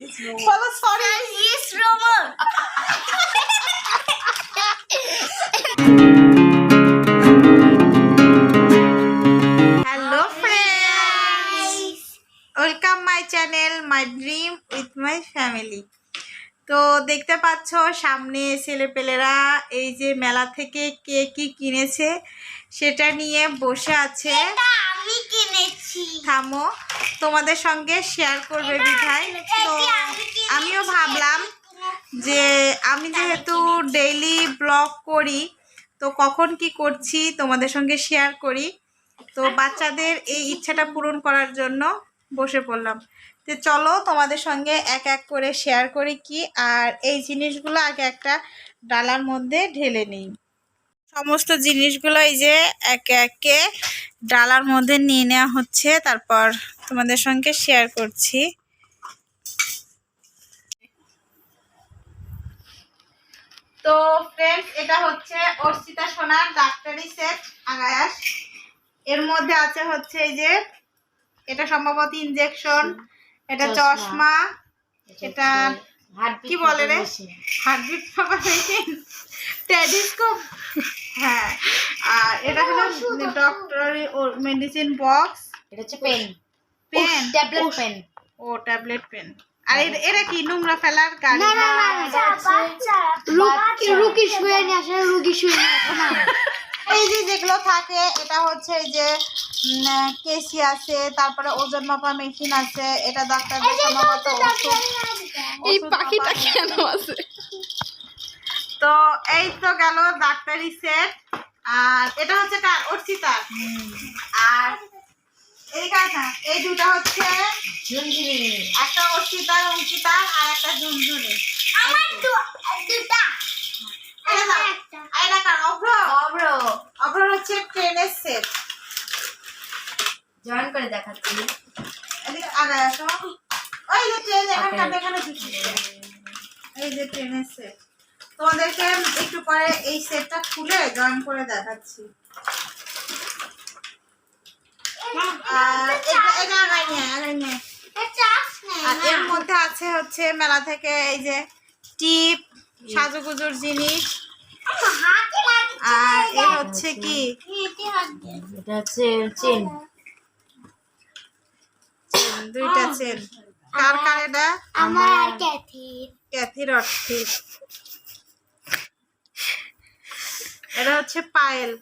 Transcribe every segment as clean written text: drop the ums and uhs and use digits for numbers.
বলো sorry. Hello friends, welcome my channel my dream with my family. তো দেখতে পাচ্ছ সামনে ছেলেপেলেরা এই যে মেলা থেকে কে কি কিনেছে সেটা নিয়ে বসে আছে। আমি কিনেছি, থামো, তোমাদের সঙ্গে শেয়ার করবে বিধায় তো আমিও ভাবলাম যে আমি যেহেতু ডেইলি ব্লগ করি তো কখন কি করছি তোমাদের সঙ্গে শেয়ার করি। তো বাচ্চাদের এই ইচ্ছাটা পূরণ করার জন্য বসে পড়লাম। তো চলো তোমাদের সঙ্গে এক এক করে শেয়ার করি কি। আর এই জিনিসগুলো আগে একটা ডালার মধ্যে ঢেলে নিই। সমস্ত জিনিসগুলো এই যে একে একে ডালার মধ্যে নিয়ে নেওয়া হচ্ছে, তারপর তোমাদের সঙ্গে শেয়ার করছি। তো ফ্রেন্ডস, এটা হচ্ছে অর্চিতা সোনার ডাক্তারি সেট আগায়াস। এর মধ্যে আছে হচ্ছে এই যে এটা সম্ভবত ইনজেকশন, এটা চশমা, এটা কি বলে রে, হার্টবিট মাপার মেশিন, টেলিস্কোপ। হ্যাঁ, আর এটা হলো ডক্টরি মেডিসিন বক্স। এটা হচ্ছে পেন, পেন, ট্যাবলেট পেন। ও ট্যাবলেট পেন। আর এটা কি নোংরা ফেলার গাড়ি? না না না, এটা বাচ্চা রুগী শুয়ে নিয়ে আসে, রুগী শুয়ে নিয়ে আসে না। এই যে যেগুলো থাকে এটা হচ্ছে এই যে কেসি আছে, তারপরে ওজন মাপা মেশিন আছে, এটা ডাক্তারদের সম্ভবত ওষুধ। এই পাখিটা কেন আছে? তো এই তো গেল ডাক্তারি সেট। আর এটা হচ্ছে কার? অর্চিতার। আর এই দুটা হচ্ছে ঝুনঝুনি, একটা অর্চিতার অঙ্কিতার আর একটা ঝুনঝুনি। আমার দুটা। এটা কার? অভ্র। অভ্রর হচ্ছে ট্রেনের সেট। জয়েন করে দেখাচ্ছি। এদিকে আগায় আসো। ওই যে ট্রেন এখানে ঢুকছে। এই যে ট্রেনের সেট। তোমাদেরকে একটু পরে এই সেটটা খুলে জয়েন করে দেখাচ্ছি। আর এটা আগায় নিয়ে। আর এর মধ্যে আছে হচ্ছে মেলা থেকে এই যে টিপ, সাজুগুজুর জিনিস। আর এ হচ্ছে কি, এটা হচ্ছে চেন, দুইটা চেন। কার এটা? আমার আর ক্যাথির অর্থিক। এটা হচ্ছে পায়েল।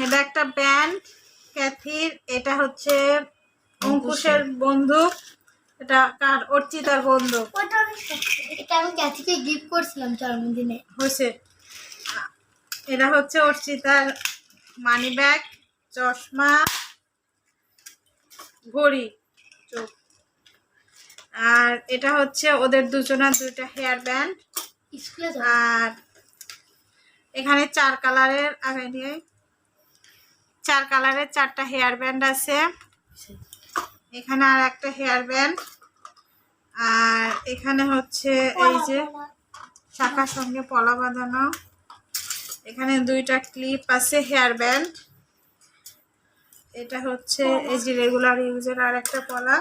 এটা একটা ব্যান্ড ক্যাথির। এটা হচ্ছে অঙ্কুশের বন্দুক। এটা কার? অর্চিতার বন্দুক। এটা আমি ক্যাথিকে গিফট করছিলাম জন্মদিনে। হয়েছে। এটা হচ্ছে অর্চিতার মানি ব্যাগ, চশমা, ঘড়ি, চোখ। আর এটা হচ্ছে ওদের দুজনের দুইটা হেয়ার ব্যান্ড। আর এখানে 4 কালারের চারটা হেয়ার ব্যান্ড আছে। এখানে আর একটা হেয়ার ব্যান্ড। আর এখানে হচ্ছে এই যে শাখার সঙ্গে পলা বাঁধানো। এখানে দুইটা ক্লিপ আছে হেয়ার ব্যান্ড। এটা হচ্ছে এই যে রেগুলার ইউজের আর একটা পলা।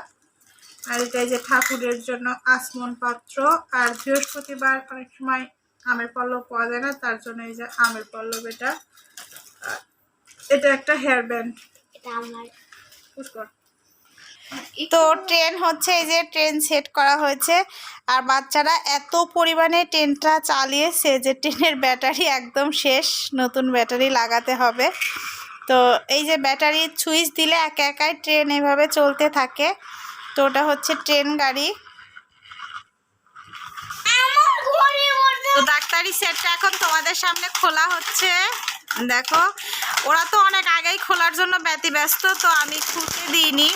আর এটা এই যে ঠাকুরের জন্য আসমন পাত্র। আর বৃহস্পতিবার অনেক সময় আমের পল্লব পাওয়া যায় না, তার জন্য এই যে আমের পল্লব। এটা একটা হেয়ার ব্যান্ড। এটা আমার পুষ্কর। তো ট্রেন হচ্ছে এই যে ট্রেন সেট করা হয়েছে। আর বাচ্চারা এত পরিমাণে ট্রেনটা চালিয়েছে যে ট্রেনের ব্যাটারি একদম শেষ, নতুন ব্যাটারি লাগাতে হবে। তো এই যে ব্যাটারির সুইচ দিলে একা একাই ট্রেন এভাবে চলতে থাকে। তো ওটা হচ্ছে ট্রেন গাড়ি। তো ডাক্তারি সেটটা এখন তোমাদের সামনে খোলা হচ্ছে। দেখো, ওরা তো অনেক আগেই খোলার জন্য ব্যতিব্যস্ত, তো আমি খুলতে দিইনি।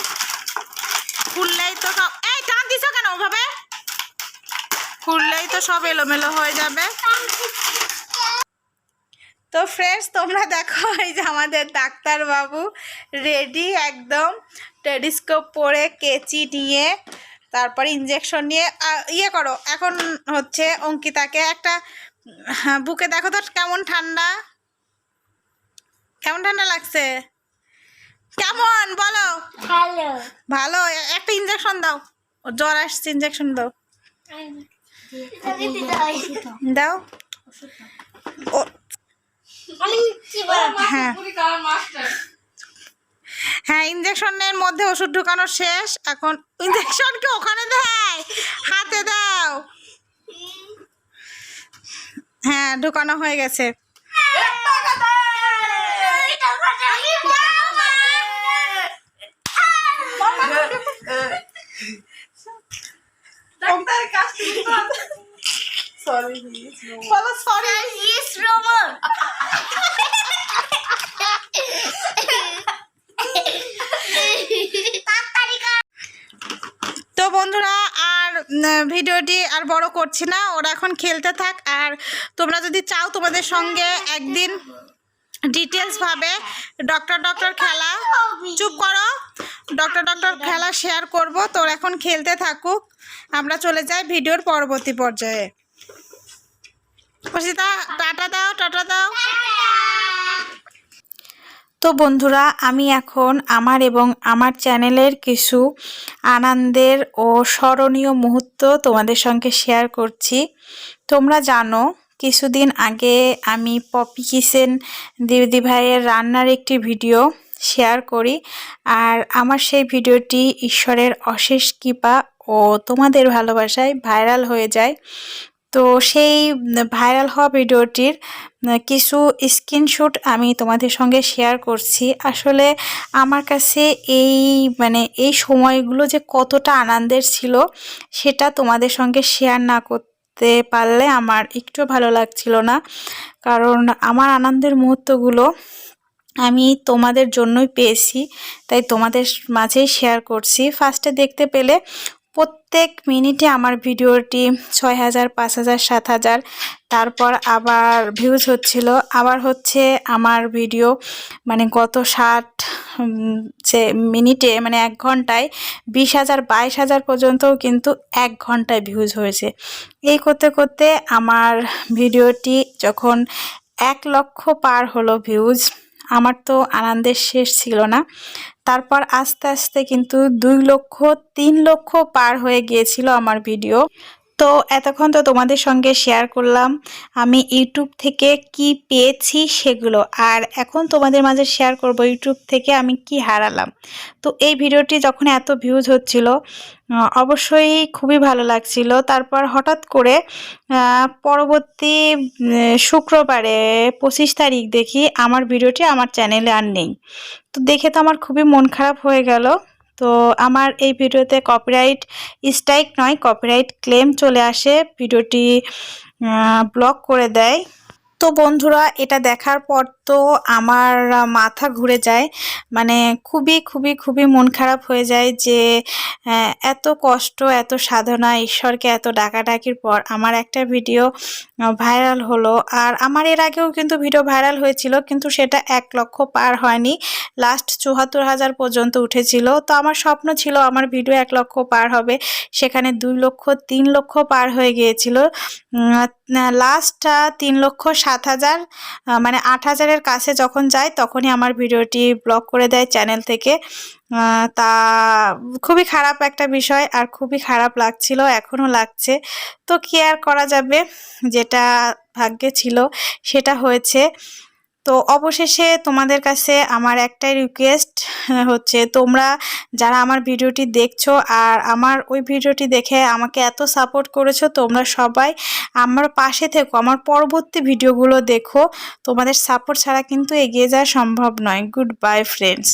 খুললেই তো সব, এই টান দিছো কেন ওভাবে? খুললেই তো সব এলোমেলো হয়ে যাবে। তো ফ্রেন্ডস, তোমরা দেখো এই যে আমাদের ডাক্তার বাবু রেডি একদম, টেলিস্কোপ পরে, কেচি নিয়ে, তারপর ইঞ্জেকশন নিয়ে। ইয়ে করো, এখন হচ্ছে অঙ্কিতাকে একটা বুকে দেখো তো কেমন ঠান্ডা লাগছে। কেমন বলো? ভালো। ভালো। একটা ইনজেকশন দাও, ও জ্বর আসছে, ইনজেকশন দাও। দাও। ও হ্যাঁ হ্যাঁ, ইনজেকশনের মধ্যে ওষুধ ঢুকানো শেষ। এখন ইনজেকশনকে ওখানে দেয়, হাতে দাও। হ্যাঁ, ঢুকানো হয়ে গেছে। তো বন্ধুরা, আর ভিডিওটি আর বড় করছি না, ওরা এখন খেলতে থাক। আর তোমরা যদি চাও তোমাদের সঙ্গে একদিন ডিটেলস ভাবে ডক্টর খেলা, চুপ করো, ডক্টর খেলা শেয়ার করব। তো ওরা এখন খেলতে থাকুক, আমরা চলে যাই ভিডিওর পরবর্তী পর্যায়ে। অর্ষিতা, টাটা দাও, টাটা দাও। তো বন্ধুরা, আমি এখন আমার এবং আমার চ্যানেলের কিছু আনন্দের ও স্মরণীয় মুহূর্ত তোমাদের সঙ্গে শেয়ার করছি। তোমরা জানো, কিছুদিন আগে আমি পপি কিচেন দিদি ভাইয়ের রান্নার একটি ভিডিও শেয়ার করি। আর আমার সেই ভিডিওটি ঈশ্বরের অশেষ কৃপা ও তোমাদের ভালোবাসায় ভাইরাল হয়ে যায়। তো সেই ভাইরাল হওয়া ভিডিওটির কিছু স্ক্রিনশট আমি তোমাদের সঙ্গে শেয়ার করছি। আসলে আমার কাছে এই সময়গুলো যে কতটা আনন্দের ছিল, সেটা তোমাদের সঙ্গে শেয়ার না করতে পারলে আমার একটু ভালো লাগছিল না। কারণ আমার আনন্দের মুহূর্তগুলো আমি তোমাদের জন্যই পেয়েছি, তাই তোমাদের মাঝেই শেয়ার করছি। ফার্স্টে দেখতে পেলে প্রত্যেক মিনিটে আমার ভিডিওটি 6000, 5000, 7000, তারপর আবার ভিউজ হচ্ছিল। আবার হচ্ছে আমার ভিডিও গত 60 মিনিটে 1 ঘন্টায় 20,000, 22,000 পর্যন্তও কিন্তু 1 ঘন্টায় ভিউজ হয়েছে। এই করতে করতে আমার ভিডিওটি যখন 1 লক্ষ পার হলো ভিউজ, আমার তো আনন্দের শেষ ছিল না। তারপর আস্তে আস্তে কিন্তু 2 লক্ষ, 3 লক্ষ পার হয়ে গিয়েছিল আমার ভিডিও। তো এতক্ষণ তো তোমাদের সঙ্গে শেয়ার করলাম আমি ইউটিউব থেকে কি পেয়েছি সেগুলো, আর এখন তোমাদের মাঝে শেয়ার করব ইউটিউব থেকে আমি কি হারালাম। তো এই ভিডিওটি যখন এত ভিউজ হচ্ছিল, অবশ্যই খুবই ভালো লাগছিল। তারপর হঠাৎ করে পরবর্তী শুক্রবারে 25 তারিখ দেখি আমার ভিডিওটি আমার চ্যানেলে আর নেই। তো দেখে তো আমার খুবই মন খারাপ হয়ে গেল। তো আমার এই ভিডিওতে কপিরাইট স্ট্রাইক নয়, কপিরাইট ক্লেম চলে আসে, ভিডিওটি ব্লক করে দেয়। তো বন্ধুরা, এটা দেখার পর তো আমার মাথা ঘুরে যায়, খুবই খুবই খুবই মন খারাপ হয়ে যায় যে এত কষ্ট, এত সাধনা, ঈশ্বরকে এত ডাকাডাকির পর আমার একটা ভিডিও ভাইরাল হলো। আর আমার এর আগেও কিন্তু ভিডিও ভাইরাল হয়েছিল, কিন্তু সেটা 1 লক্ষ পার হয়নি, লাস্ট 74,000 পর্যন্ত উঠেছিল। তো আমার স্বপ্ন ছিল আমার ভিডিও 1 লক্ষ পার হবে, সেখানে 2 লক্ষ, 3 লক্ষ পার হয়ে গিয়েছিল। লাস্ট 3,07,000, 8,000-এর কাছে যখন যায় তখনই আমার ভিডিওটি ব্লক করে দেয় চ্যানেল থেকে। তা খুবই খারাপ একটা বিষয়, আর খুবই খারাপ লাগছিল, এখনও লাগছে। তো কি আর করা যাবে, যেটা ভাগ্যে ছিল সেটা হয়েছে। তো অবশেষে তোমাদের কাছে আমার একটাই রিকোয়েস্ট হচ্ছে, তোমরা যারা আমার ভিডিওটি দেখছো আর আমার ওই ভিডিওটি দেখে আমাকে এত সাপোর্ট করেছো, তোমরা সবাই আমার পাশে থেকো, আমার পরবর্তী ভিডিওগুলো দেখো। তোমাদের সাপোর্ট ছাড়া কিন্তু এগিয়ে যাওয়া সম্ভব নয়। Good bye friends.